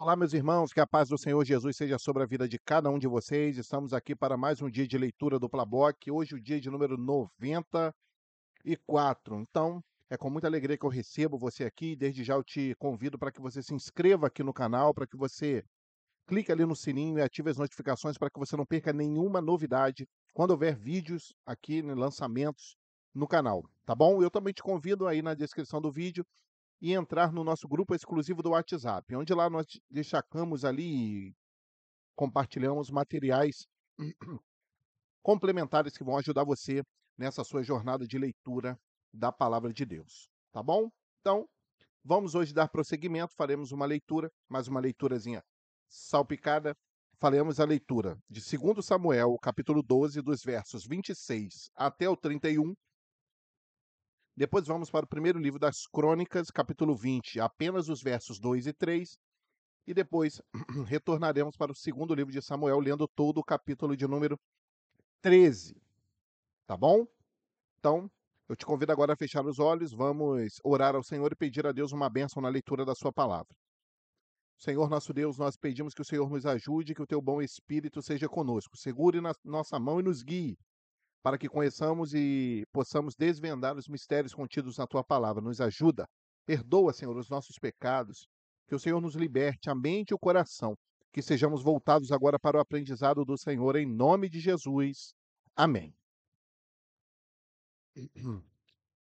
Olá, meus irmãos, que a paz do Senhor Jesus seja sobre a vida de cada um de vocês. Estamos aqui para mais um dia de leitura do Plaboc. Hoje, o dia de número 94. Então, é com muita alegria que eu recebo você aqui. Desde já eu te convido para que você se inscreva aqui no canal, para que você clique ali no sininho e ative as notificações para que você não perca nenhuma novidade quando houver vídeos aqui, né, lançamentos no canal, tá bom? Eu também te convido aí na descrição do vídeo e entrar no nosso grupo exclusivo do WhatsApp, onde lá nós destacamos ali e compartilhamos materiais complementares que vão ajudar você nessa sua jornada de leitura da palavra de Deus, tá bom? Então, vamos hoje dar prosseguimento, faremos uma leitura, mais uma leiturazinha salpicada. Faremos a leitura de 2 Samuel, capítulo 12, dos versos 26 até o 31. Depois vamos para o primeiro livro das Crônicas, capítulo 20, apenas os versos 2 e 3. E depois retornaremos para o segundo livro de Samuel, lendo todo o capítulo de número 13, tá bom? Então, eu te convido agora a fechar os olhos, vamos orar ao Senhor e pedir a Deus uma bênção na leitura da sua palavra. Senhor nosso Deus, nós pedimos que o Senhor nos ajude, que o teu bom Espírito seja conosco. Segure na nossa mão e nos guie, para que conheçamos e possamos desvendar os mistérios contidos na tua palavra. Nos ajuda. Perdoa, Senhor, os nossos pecados. Que o Senhor nos liberte a mente e o coração. Que sejamos voltados agora para o aprendizado do Senhor, em nome de Jesus. Amém.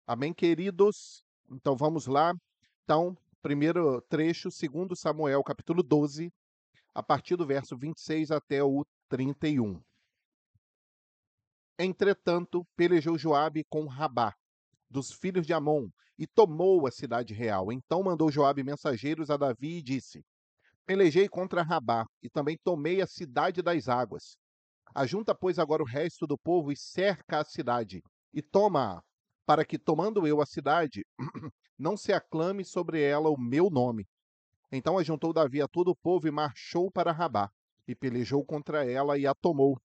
Amém, queridos? Então vamos lá. Então, primeiro trecho, 2 Samuel, capítulo 12, a partir do verso 26 até o 31. Entretanto, pelejou Joabe com Rabá, dos filhos de Amon, e tomou a cidade real. Então mandou Joabe mensageiros a Davi e disse: Pelejei contra Rabá, e também tomei a cidade das águas. Ajunta, pois, agora o resto do povo e cerca a cidade, e toma-a, para que, tomando eu a cidade, não se aclame sobre ela o meu nome. Então ajuntou Davi a todo o povo e marchou para Rabá, e pelejou contra ela e a tomou.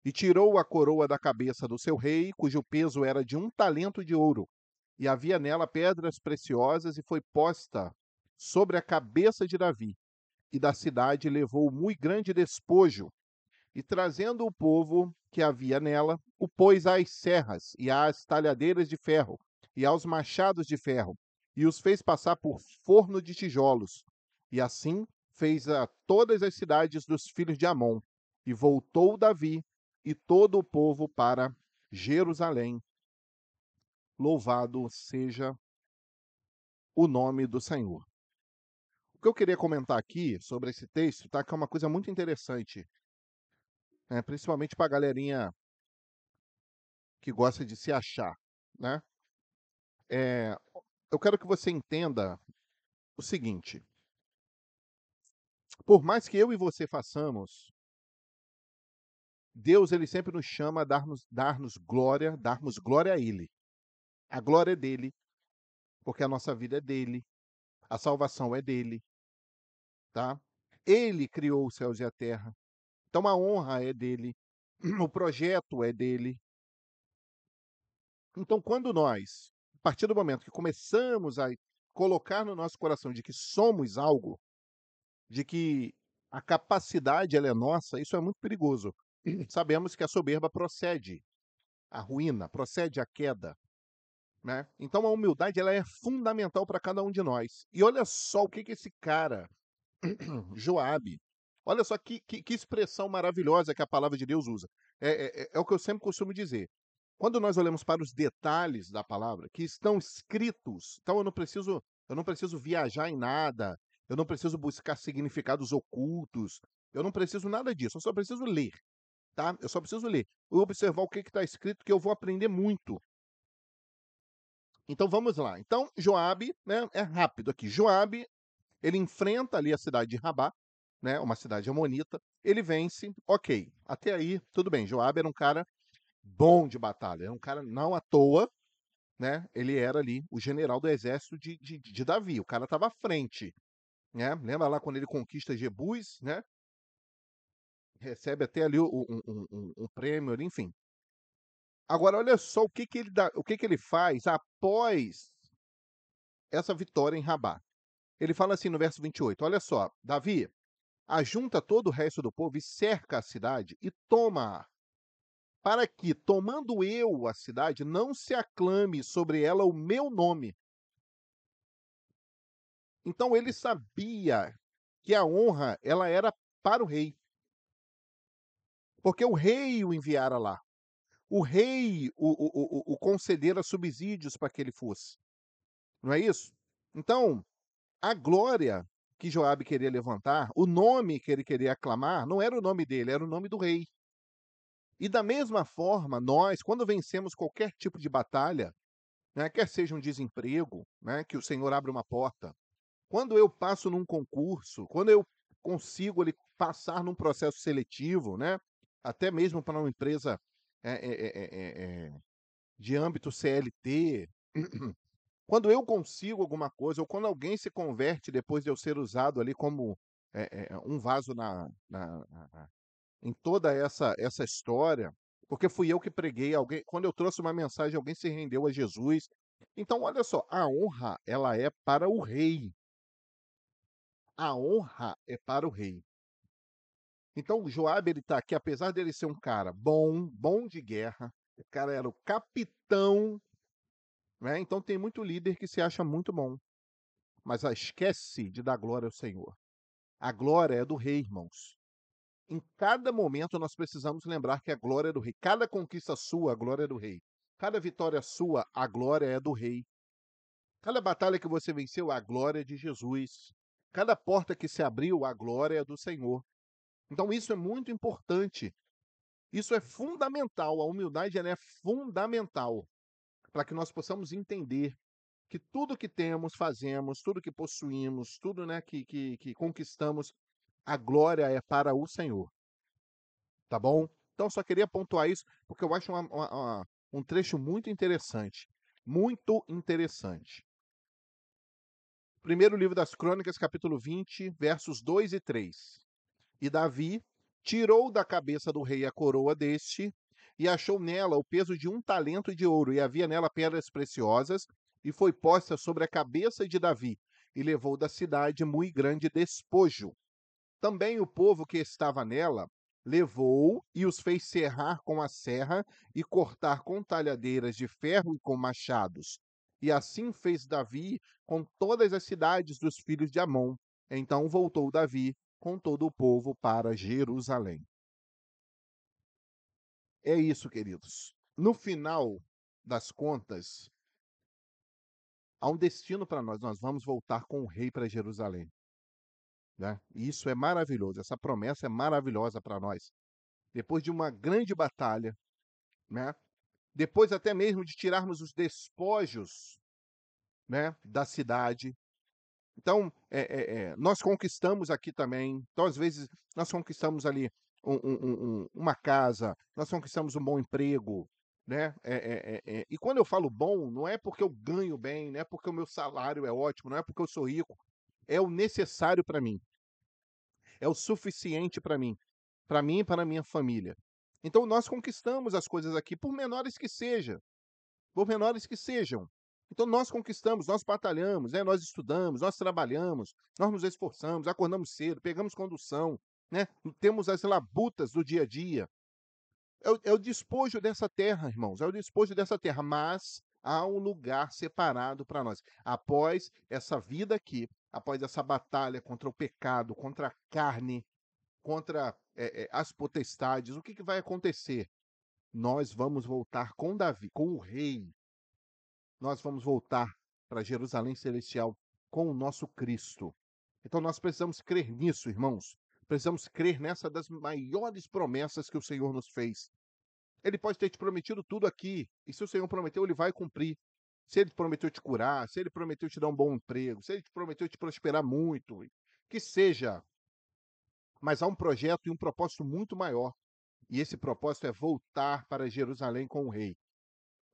E tirou a coroa da cabeça do seu rei, cujo peso era de 1 talento de ouro, e havia nela pedras preciosas, e foi posta sobre a cabeça de Davi. E da cidade levou muito grande despojo, e trazendo o povo que havia nela, o pôs às serras, e às talhadeiras de ferro, e aos machados de ferro, e os fez passar por forno de tijolos. E assim fez a todas as cidades dos filhos de Amon. E voltou Davi e todo o povo para Jerusalém. Louvado seja o nome do Senhor. O que eu queria comentar aqui sobre esse texto, tá? Que é uma coisa muito interessante, né? Principalmente para a galerinha que gosta de se achar, né? É, eu quero que você entenda o seguinte: por mais que eu e você façamos, Deus ele sempre nos chama a darmos glória a Ele. A glória é dele, porque a nossa vida é dele, a salvação é dele, tá? Ele criou os céus e a terra, então a honra é dele, o projeto é dele. Então, quando nós, a partir do momento que começamos a colocar no nosso coração de que somos algo, de que a capacidade ela é nossa, isso é muito perigoso. Sabemos que a soberba procede à ruína, procede à queda, né? Então a humildade ela é fundamental para cada um de nós. E olha só o que que esse cara, Joabe, olha só que expressão maravilhosa que a palavra de Deus usa. É o que eu sempre costumo dizer. Quando nós olhamos para os detalhes da palavra, que estão escritos, então eu não preciso viajar em nada, eu não preciso buscar significados ocultos, eu não preciso nada disso, eu só preciso ler, tá? Eu só preciso ler, observar o que está escrito, que eu vou aprender muito. Então vamos lá. Então Joabe, né, é rápido aqui. Joabe, ele enfrenta ali a cidade de Rabá, né, uma cidade amonita, ele vence, ok. Até aí, tudo bem. Joabe era um cara bom de batalha, era um cara não à toa, né? Ele era ali o general do exército de Davi, o cara estava à frente, né? Lembra lá quando ele conquista Jebus, né? Recebe até ali um prêmio ali, enfim. Agora olha só o que que ele faz após essa vitória em Rabá. Ele fala assim no verso 28, olha só: Davi, ajunta todo o resto do povo e cerca a cidade e toma-a, para que, tomando eu a cidade, não se aclame sobre ela o meu nome. Então ele sabia que a honra ela era para o rei, porque o rei o enviara lá. O rei o concedera subsídios para que ele fosse, não é isso? Então, a glória que Joabe queria levantar, o nome que ele queria aclamar, não era o nome dele, era o nome do rei. E da mesma forma, nós, quando vencemos qualquer tipo de batalha, né, quer seja um desemprego, né, que o Senhor abre uma porta, quando eu passo num concurso, quando eu consigo ali passar num processo seletivo, né, até mesmo para uma empresa de âmbito CLT, quando eu consigo alguma coisa, ou quando alguém se converte depois de eu ser usado ali como um vaso em toda essa história, porque fui eu que preguei, alguém, quando eu trouxe uma mensagem, alguém se rendeu a Jesus. Então, olha só, a honra, ela é para o rei. A honra é para o rei. Então, o Joabe, ele tá aqui, apesar dele ser um cara bom, bom de guerra, o cara era o capitão, né? Então tem muito líder que se acha muito bom, mas esquece de dar glória ao Senhor. A glória é do rei, irmãos. Em cada momento nós precisamos lembrar que a glória é do rei. Cada conquista sua, a glória é do rei. Cada vitória sua, a glória é do rei. Cada batalha que você venceu, a glória é de Jesus. Cada porta que se abriu, a glória é do Senhor. Então isso é muito importante. Isso é fundamental. A humildade ela é fundamental para que nós possamos entender que tudo que temos, fazemos, tudo que possuímos, tudo, né, que conquistamos, a glória é para o Senhor. Tá bom? Então só queria pontuar isso, porque eu acho um trecho muito interessante. Muito interessante. Primeiro livro das Crônicas, capítulo 20, versos 2 e 3. E Davi tirou da cabeça do rei a coroa deste, e achou nela o peso de 1 talento de ouro, e havia nela pedras preciosas, e foi posta sobre a cabeça de Davi, e levou da cidade muito grande despojo. Também o povo que estava nela levou e os fez serrar com a serra e cortar com talhadeiras de ferro e com machados. E assim fez Davi com todas as cidades dos filhos de Amon. Então voltou Davi com todo o povo para Jerusalém. É isso, queridos. No final das contas, há um destino para nós. Nós vamos voltar com o rei para Jerusalém, né? E isso é maravilhoso. Essa promessa é maravilhosa para nós. Depois de uma grande batalha, né? Depois até mesmo de tirarmos os despojos, né, da cidade. Então, nós conquistamos aqui também. Então, às vezes, nós conquistamos ali uma casa, nós conquistamos um bom emprego, né? E quando eu falo bom, não é porque eu ganho bem, não é porque o meu salário é ótimo, não é porque eu sou rico, é o necessário para mim, é o suficiente para mim e para a minha família. Então nós conquistamos as coisas aqui, por menores que sejam, por menores que sejam. Então nós conquistamos, nós batalhamos, né? Nós estudamos, nós trabalhamos, nós nos esforçamos, acordamos cedo, pegamos condução, né? Temos as labutas do dia a dia. É o despojo dessa terra, irmãos, é o despojo dessa terra, mas há um lugar separado para nós. Após essa vida aqui, após essa batalha contra o pecado, contra a carne, contra as potestades, o que, que vai acontecer? Nós vamos voltar com Davi, com o rei. Nós vamos voltar para Jerusalém Celestial com o nosso Cristo. Então nós precisamos crer nisso, irmãos. Precisamos crer nessa das maiores promessas que o Senhor nos fez. Ele pode ter te prometido tudo aqui, e se o Senhor prometeu, ele vai cumprir. Se ele prometeu te curar, se ele prometeu te dar um bom emprego, se ele prometeu te prosperar muito, que seja. Mas há um projeto e um propósito muito maior. E esse propósito é voltar para Jerusalém com o rei.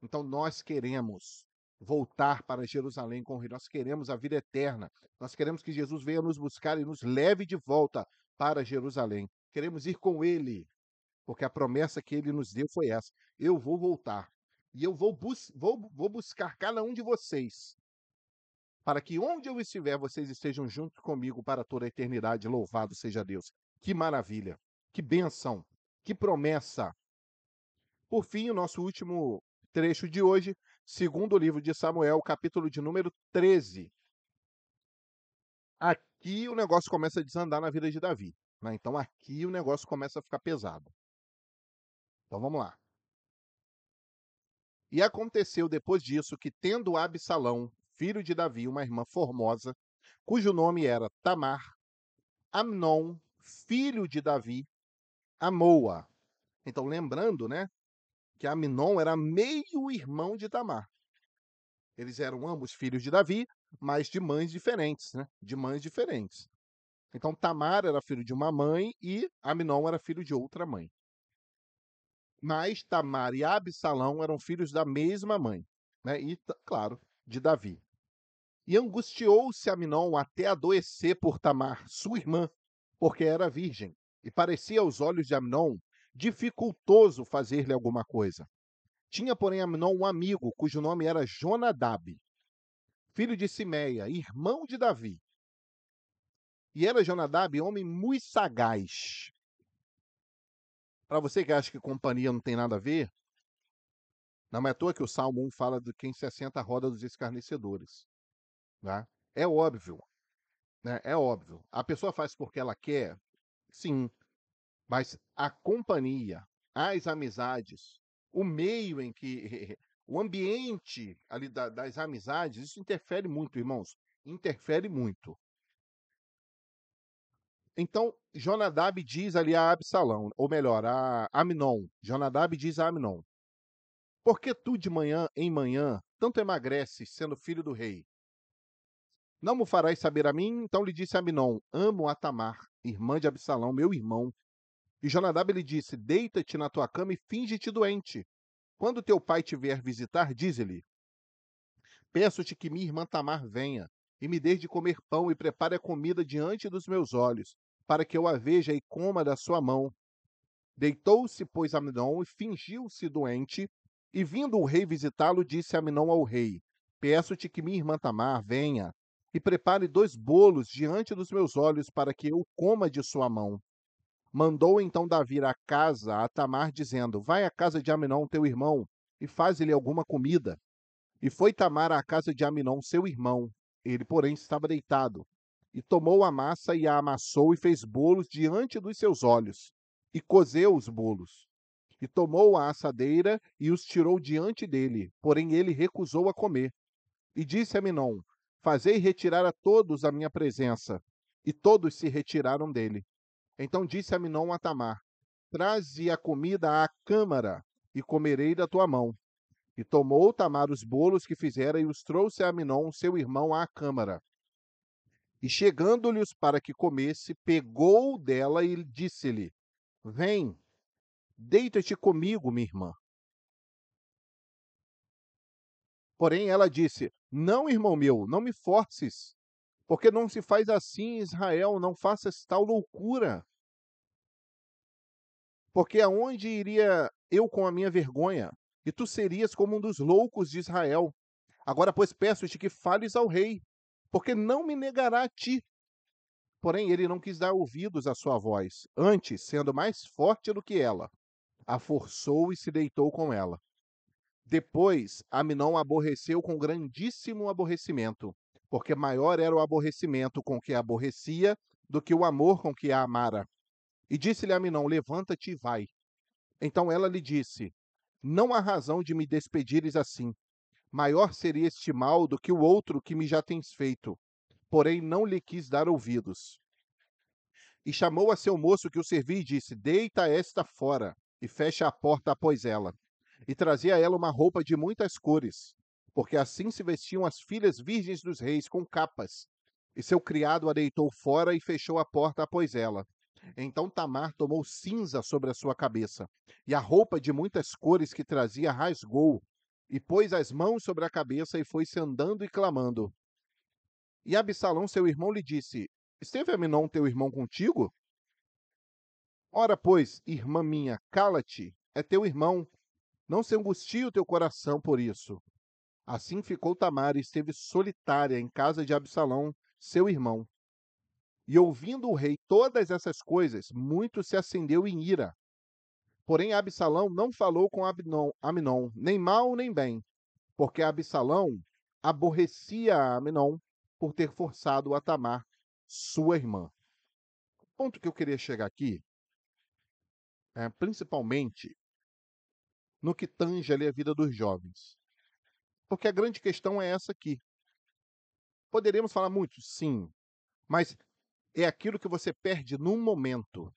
Então nós queremos voltar para Jerusalém com o rei. Nós queremos a vida eterna. Nós queremos que Jesus venha nos buscar e nos leve de volta para Jerusalém. Queremos ir com ele, porque a promessa que ele nos deu foi essa: eu vou voltar e eu vou buscar cada um de vocês para que onde eu estiver, vocês estejam juntos comigo para toda a eternidade. Louvado seja Deus. Que maravilha, que benção, que promessa. Por fim, o nosso último trecho de hoje, segundo o livro de Samuel, capítulo de número 13. Aqui o negócio começa a desandar na vida de Davi, né? Então aqui o negócio começa a ficar pesado. Então vamos lá. E aconteceu depois disso que, tendo Absalão, filho de Davi, uma irmã formosa, cujo nome era Tamar, Amnon, filho de Davi, amou-a. Então, lembrando, né, que Amnon era meio-irmão de Tamar. Eles eram ambos filhos de Davi, mas de mães diferentes, né? De mães diferentes. Então, Tamar era filho de uma mãe e Amnon era filho de outra mãe. Mas Tamar e Absalão eram filhos da mesma mãe, né? E, claro, de Davi. E angustiou-se Amnon até adoecer por Tamar, sua irmã, porque era virgem, e parecia aos olhos de Amnon dificultoso fazer-lhe alguma coisa. Tinha, porém, Amnon um amigo, cujo nome era Jonadab, filho de Simeia, irmão de Davi. E era Jonadab homem muito sagaz. Para você que acha que companhia não tem nada a ver, não é à toa que o Salmo 1 fala de quem se assenta à roda dos escarnecedores. Né? É óbvio, né? É óbvio. A pessoa faz porque ela quer, sim, mas a companhia, as amizades, o meio em que o ambiente ali das amizades, isso interfere muito, irmãos. Interfere muito. Então, Jonadab diz ali a Absalão, ou melhor, a Amnon. Jonadab diz a Amnon: Por que tu de manhã em manhã tanto emagreces, sendo filho do rei? Não me farás saber a mim? Então lhe disse Amnon: Amo a Tamar, irmã de Absalão, meu irmão. E Jonadab lhe disse: Deita-te na tua cama e finge-te doente. Quando teu pai te vier visitar, dize-lhe: Peço-te que minha irmã Tamar venha, e me dê de comer pão e prepare a comida diante dos meus olhos, para que eu a veja e coma da sua mão. Deitou-se, pois, Amnon e fingiu-se doente, e vindo o rei visitá-lo, disse Amnon ao rei: Peço-te que minha irmã Tamar venha, e prepare 2 bolos diante dos meus olhos, para que eu coma de sua mão. Mandou então Davi a casa a Tamar, dizendo: Vai à casa de Amnon, teu irmão, e faze-lhe alguma comida. E foi Tamar à casa de Amnon, seu irmão. Ele, porém, estava deitado. E tomou a massa e a amassou e fez bolos diante dos seus olhos. E cozeu os bolos. E tomou a assadeira e os tirou diante dele. Porém, ele recusou a comer. E disse a Amnon: Fazei retirar a todos a minha presença. E todos se retiraram dele. Então disse Amnon a Tamar: Traze a comida à câmara, e comerei da tua mão. E tomou Tamar os bolos que fizera e os trouxe a Amnon, seu irmão, à câmara. E chegando-lhes para que comesse, pegou dela e disse-lhe: Vem, deita-te comigo, minha irmã. Porém ela disse: Não, irmão meu, não me forces, porque não se faz assim, Israel, não faças tal loucura. Porque aonde iria eu com a minha vergonha? E tu serias como um dos loucos de Israel. Agora, pois, peço-te que fales ao rei, porque não me negará a ti. Porém, ele não quis dar ouvidos à sua voz. Antes, sendo mais forte do que ela, a forçou e se deitou com ela. Depois, Amnon aborreceu com grandíssimo aborrecimento, porque maior era o aborrecimento com que a aborrecia do que o amor com que a amara. E disse-lhe Amnon: Levanta-te e vai. Então ela lhe disse: Não há razão de me despedires assim. Maior seria este mal do que o outro que me já tens feito. Porém, não lhe quis dar ouvidos. E chamou a seu moço que o servia e disse: Deita esta fora, e fecha a porta após ela. E trazia a ela uma roupa de muitas cores, porque assim se vestiam as filhas virgens dos reis, com capas. E seu criado a deitou fora e fechou a porta após ela. Então Tamar tomou cinza sobre a sua cabeça, e a roupa de muitas cores que trazia rasgou, e pôs as mãos sobre a cabeça e foi-se andando e clamando. E Absalão, seu irmão, lhe disse: Esteve Aminon, teu irmão, contigo? Ora, pois, irmã minha, cala-te, é teu irmão, não se angustie o teu coração por isso. Assim ficou Tamar e esteve solitária em casa de Absalão, seu irmão. E ouvindo o rei todas essas coisas, muito se acendeu em ira. Porém, Absalão não falou com Aminon, nem mal nem bem, porque Absalão aborrecia a Aminon por ter forçado a Tamar, sua irmã. O ponto que eu queria chegar aqui é principalmente no que tange ali a vida dos jovens. Porque a grande questão é essa aqui. Poderíamos falar muito, sim, mas é aquilo que você perde num momento.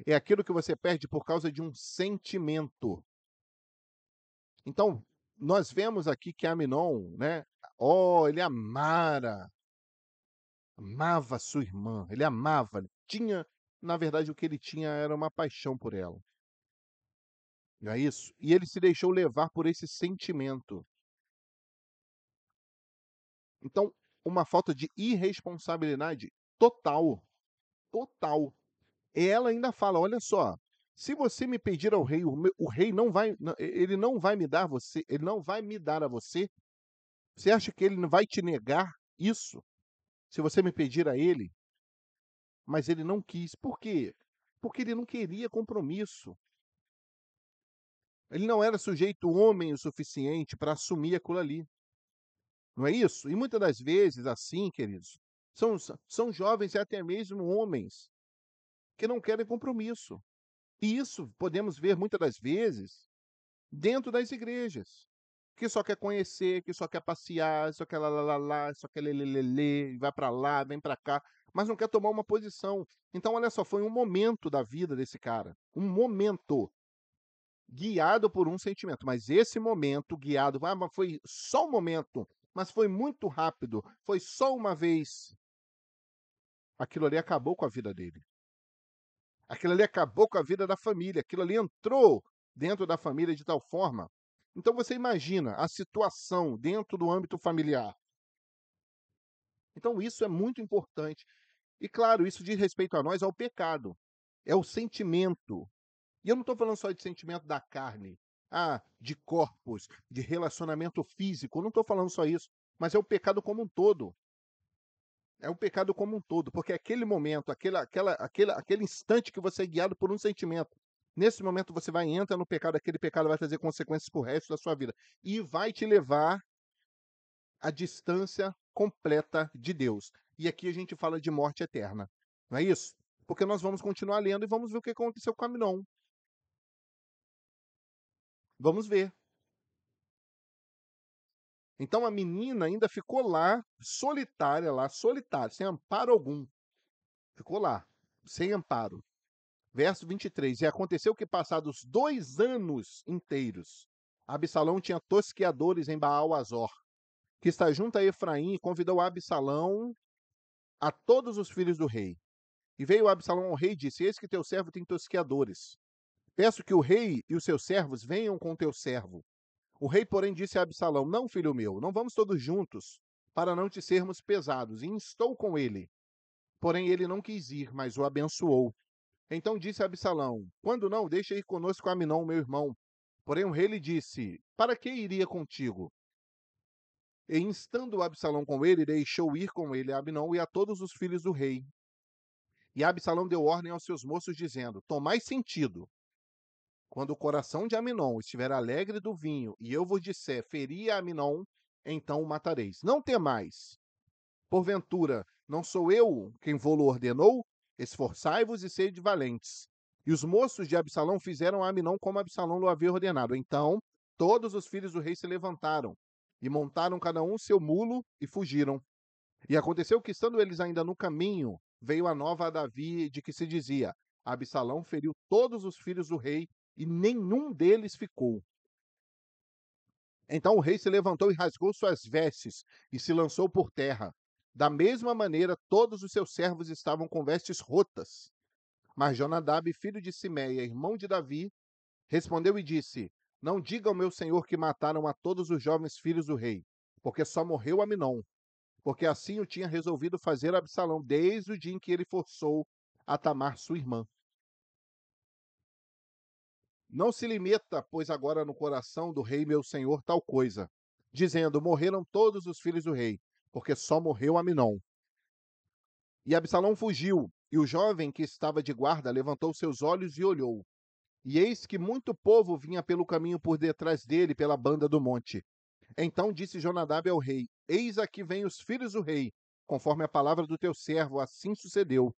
É aquilo que você perde por causa de um sentimento. Então, nós vemos aqui que Aminon, né? Oh, ele amava sua irmã, ele amava, tinha, na verdade, o que ele tinha era uma paixão por ela. Não é isso? E ele se deixou levar por esse sentimento. Então, uma falta de irresponsabilidade total, total. E ela ainda fala: "Olha só, se você me pedir ao rei, o rei não vai, ele não vai me dar você, ele não vai me dar a você. Você acha que ele não vai te negar isso, se você me pedir a ele?" Mas ele não quis. Por quê? Porque ele não queria compromisso. Ele não era sujeito homem o suficiente para assumir aquilo ali. Não é isso? E muitas das vezes, assim, queridos, são jovens e até mesmo homens que não querem compromisso. E isso podemos ver muitas das vezes dentro das igrejas, que só quer conhecer, que só quer passear, só quer lá, lá, lá, lá, só quer lê, vai para lá, vem para cá, mas não quer tomar uma posição. Então, olha só, foi um momento da vida desse cara, um momento guiado por um sentimento, mas esse momento guiado, mas foi só um momento, mas foi muito rápido, foi só uma vez. Aquilo ali acabou com a vida dele. Aquilo ali acabou com a vida da família, aquilo ali entrou dentro da família de tal forma. Então você imagina a situação dentro do âmbito familiar. Então isso é muito importante. E claro, isso diz respeito a nós, ao pecado. É o sentimento. E eu não estou falando só de sentimento da carne, de corpos, de relacionamento físico, eu não estou falando só isso, mas é o pecado como um todo. É o pecado como um todo, porque aquele momento, aquele instante que você é guiado por um sentimento, nesse momento você vai entra no pecado, aquele pecado vai trazer consequências para o resto da sua vida e vai te levar à distância completa de Deus. E aqui a gente fala de morte eterna, não é isso? Porque nós vamos continuar lendo e vamos ver o que aconteceu com Aminon. Vamos ver. Então a menina ainda ficou lá, solitária, sem amparo algum. Ficou lá, sem amparo. Verso 23: E aconteceu que, passados 2 anos inteiros, Absalão tinha tosqueadores em Baal-Azor, que está junto a Efraim, e convidou Absalão a todos os filhos do rei. E veio Absalão ao rei e disse: Eis que teu servo tem tosqueadores. Peço que o rei e os seus servos venham com teu servo. O rei, porém, disse a Absalão: Não, filho meu, não vamos todos juntos, para não te sermos pesados. E instou com ele. Porém, ele não quis ir, mas o abençoou. Então disse Absalão: Quando não, deixa ir conosco Aminon, meu irmão. Porém o rei lhe disse: Para que iria contigo? E instando Absalão com ele, deixou ir com ele a Aminon e a todos os filhos do rei. E Absalão deu ordem aos seus moços, dizendo: Tomai sentido. Quando o coração de Aminon estiver alegre do vinho, e eu vos disser: Feri a Aminon, então o matareis. Não temais. Porventura, não sou eu quem vô-lo ordenou? Esforçai-vos e sede valentes. E os moços de Absalão fizeram a Aminon como Absalão lhe havia ordenado. Então, todos os filhos do rei se levantaram e montaram cada um seu mulo e fugiram. E aconteceu que, estando eles ainda no caminho, veio a nova a Davi de que se dizia: Absalão feriu todos os filhos do rei e nenhum deles ficou. Então o rei se levantou e rasgou suas vestes e se lançou por terra. Da mesma maneira, todos os seus servos estavam com vestes rotas. Mas Jonadab, filho de Simeia, irmão de Davi, respondeu e disse: Não diga ao meu senhor que mataram a todos os jovens filhos do rei, porque só morreu Aminon, porque assim o tinha resolvido fazer Absalão desde o dia em que ele forçou a Tamar, sua irmã. Não se limita, pois, agora no coração do rei meu senhor tal coisa, dizendo: morreram todos os filhos do rei, porque só morreu Aminon. E Absalão fugiu, e o jovem que estava de guarda levantou seus olhos e olhou. E eis que muito povo vinha pelo caminho por detrás dele, pela banda do monte. Então disse Jonadab ao rei: Eis aqui vêm os filhos do rei, conforme a palavra do teu servo, assim sucedeu.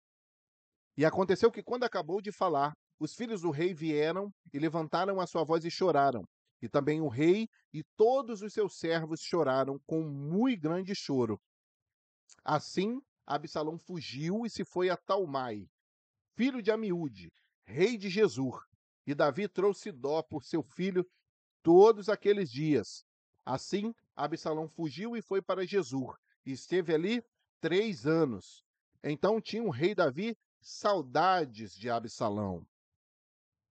E aconteceu que, quando acabou de falar, os filhos do rei vieram e levantaram a sua voz e choraram. E também o rei e todos os seus servos choraram com muito grande choro. Assim, Absalão fugiu e se foi a Talmai, filho de Amiúde, rei de Gesur. E Davi trouxe dó por seu filho todos aqueles dias. Assim, Absalão fugiu e foi para Gesur, e esteve ali 3 anos. Então tinha o rei Davi saudades de Absalão,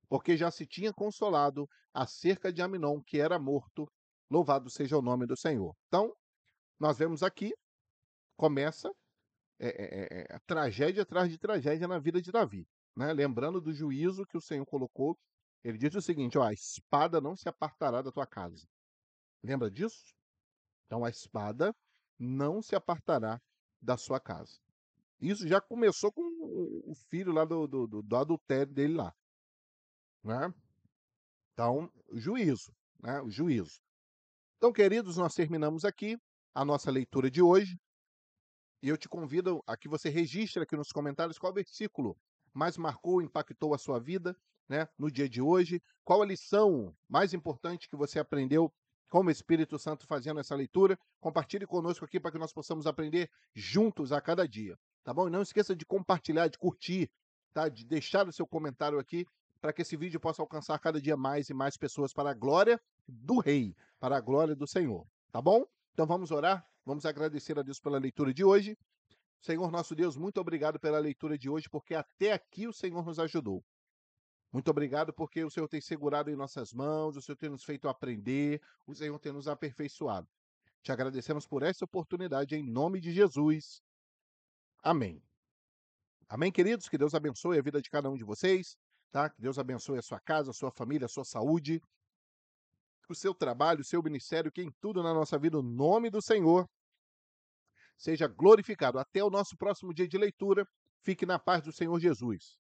porque já se tinha consolado acerca de Aminon, que era morto. Louvado seja o nome do Senhor. Então, nós vemos aqui, começa tragédia atrás de tragédia na vida de Davi, né? Lembrando do juízo que o Senhor colocou, ele diz o seguinte: ó, a espada não se apartará da tua casa. Lembra disso? Então a espada não se apartará da sua casa. Isso já começou com o filho lá do adultério dele lá, né? Então, juízo, né? O juízo. Então, queridos, nós terminamos aqui a nossa leitura de hoje. E eu te convido a que você registre aqui nos comentários qual versículo mais marcou, impactou a sua vida, né, no dia de hoje. Qual a lição mais importante que você aprendeu com o Espírito Santo fazendo essa leitura. Compartilhe conosco aqui para que nós possamos aprender juntos a cada dia, tá bom? E não esqueça de compartilhar, de curtir, tá? De deixar o seu comentário aqui para que esse vídeo possa alcançar cada dia mais e mais pessoas para a glória do Rei, para a glória do Senhor, tá bom? Então vamos orar, vamos agradecer a Deus pela leitura de hoje. Senhor nosso Deus, muito obrigado pela leitura de hoje, porque até aqui o Senhor nos ajudou. Muito obrigado porque o Senhor tem segurado em nossas mãos, o Senhor tem nos feito aprender, o Senhor tem nos aperfeiçoado. Te agradecemos por essa oportunidade em nome de Jesus. Amém. Amém, queridos? Que Deus abençoe a vida de cada um de vocês, tá? Que Deus abençoe a sua casa, a sua família, a sua saúde, o seu trabalho, o seu ministério, que em tudo na nossa vida, o nome do Senhor seja glorificado. Até o nosso próximo dia de leitura. Fique na paz do Senhor Jesus.